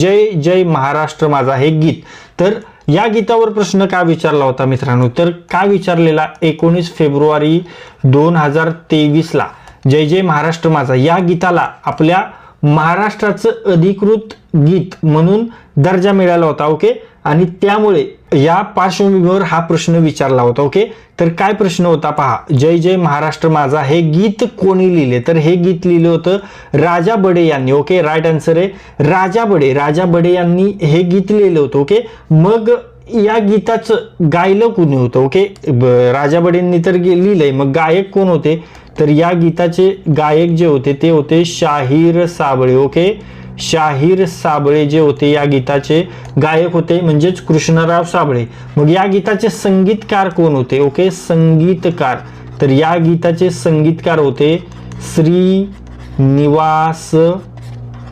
जय जय महाराष्ट्र माझा हे गीत। तर या गीतावर प्रश्न का विचारला होता मित्रांनो, तर का विचारलेला 19 फेब्रुवारी 2023 ला जय जय महाराष्ट्र माझा या गीताला आपल्या महाराष्ट्राचं अधिकृत गीत म्हणून दर्जा मिळाला होता। ओके, आणि त्यामुळे या पार्श्वभूमीवर हा प्रश्न विचारला होता। ओके, तर काय प्रश्न होता पहा, जय जय महाराष्ट्र माझा हे गीत कोणी लिहिले, तर हे गीत लिहिलं होतं राजा बडे यांनी। ओके, राईट आन्सर आहे राजा बडे यांनी हे गीत लिहिलं होतं। ओके, मग या गीताचं गायलं कोणी होतं? ओके, राजा बडेंनी तर लिहिलंय, मग गायक कोण होते? तर या गीताचे गायक जे होते ते होते शाहीर साबळे। ओके, शाहीर साबळे जे होते या गीताचे गायक होते, म्हणजेच कृष्णराव साबळे। मग या गीताचे संगीतकार कोण होते? ओके, संगीतकार, तर या गीताचे संगीतकार होते श्रीनिवास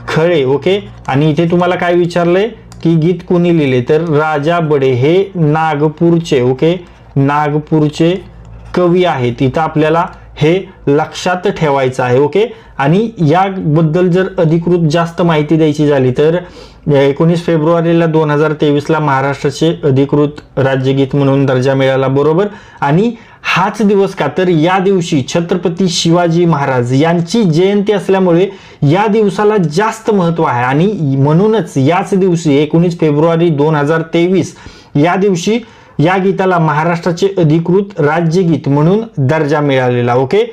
खळे। ओके, आणि इथे तुम्हाला काय विचारलंय की गीत कोणी लिहिले, तर राजा बडे हे नागपूरचे, ओके, नागपूरचे कवी आहेत। इथं आपल्याला हे लक्षात ठेवायचं आहे। ओके, आणि याबद्दल जर अधिकृत जास्त माहिती द्यायची झाली तर 19 फेब्रुवारीला 2023 ला महाराष्ट्राचे अधिकृत राज्यगीत म्हणून दर्जा मिळाला, बरोबर। आणि हाच दिवस का, तर या दिवशी छत्रपती शिवाजी महाराज यांची जयंती असल्यामुळे या दिवसाला जास्त महत्व आहे, आणि म्हणूनच याच दिवशी 19 फेब्रुवारी 2023 या दिवशी या गीताला महाराष्ट्राचे अधिकृत राज्यगीत म्हणून दर्जा मिळालेला। ओके।